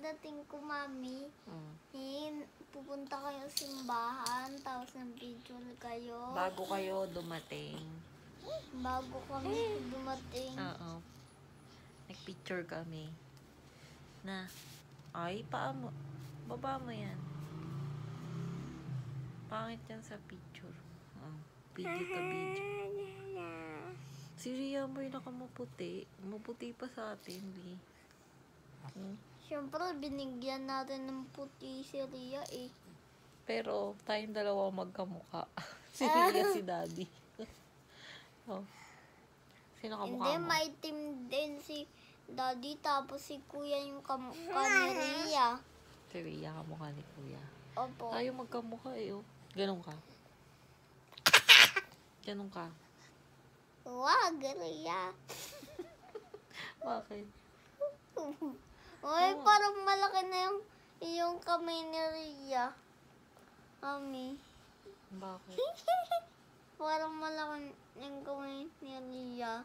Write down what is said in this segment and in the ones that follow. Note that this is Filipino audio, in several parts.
pagdating ko, Mami, pupunta kayo simbahan, tapos nag-picture kayo. Bago kayo dumating. Bago kami dumating. Oo. Nag-picture kami. Na, ay, paa mo. Baba mo yan. Pangit yan sa picture. Video to video. Si Ria mo yung nakamuputi. Maputi pa sa atin, Lee. Siyempre, binigyan natin ng puti si Ria eh. Pero, tayong dalawa magkamuka. Si Ria, si Daddy. Sino kamukha Hindi, mo? maitim din si Daddy, tapos si Kuya yung kamukha ni Ria. Si Ria, kamukha ni Kuya. Opo. Tayo magkamukha eh, oh. Ganon ka. Ganon ka. Wag, Ria. Bakit? Uy, parang malaki na yung kamay ni Ria. Mami. Bakit? Parang malaki yung kamay ni Ria.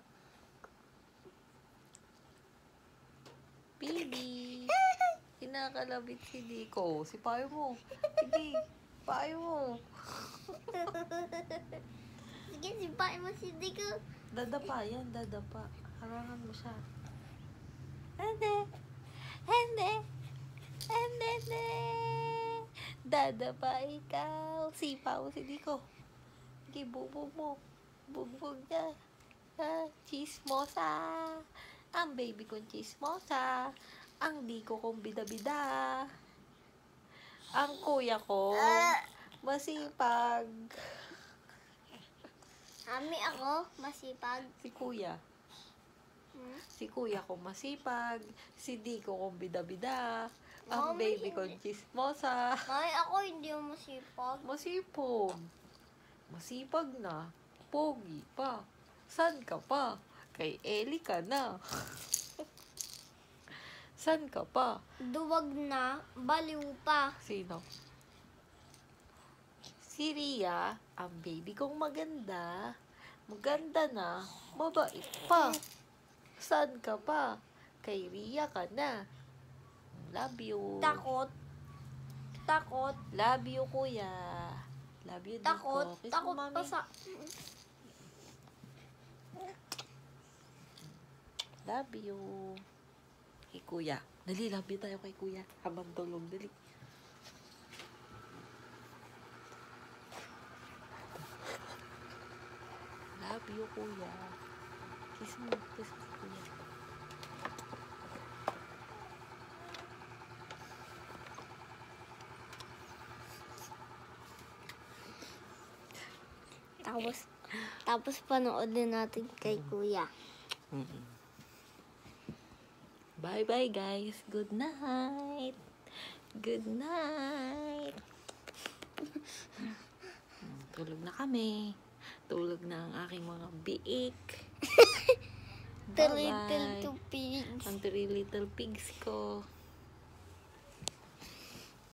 Bibi. Kinakalabit si Dico. Si Payo mo. Sige. Payo mo. Sige, sipain mo si Dico. Dadapa yan. Dadapa. Harangan mo siya. Hindi. Hindi. Hindi. Dadapa ikaw. Sipa mo si Dico. Sige, bugbog mo. Bugbog niya. Chismosa. Ang baby kong chismosa. Ang Dico kong bida-bida. Ang kuya ko masipag. Mami, ako masipag. Si kuya. Si kuya ko masipag. Si Dico kong bida-bida. Ang Mami, baby kong chismosa. Mami, ako hindi yung masipag. Masipag. Masipag na. Pogi pa. San ka pa? Kay Ellie ka na. San ka pa? Duwag na, baliw pa. Sino? Si Ria, ang baby kong maganda. Maganda na, mabait pa. San ka pa? Kay Ria ka na. Love you. Takot. Takot. Love you, kuya. Love you, Dico. Takot. Kiss Takot mo, pa mami. sa... Love you. Kay kuya. Dali, love you tayo kay kuya. Habang tulog, dali. Love you, kuya. Kiss mo. Kiss mo, kuya. Tapos panoodin natin kay Kuya. Bye-bye, guys. Good night. Good night. Tulog na kami. Tulog na ang aking mga biik. The little two pigs. Ang 3 little pigs ko.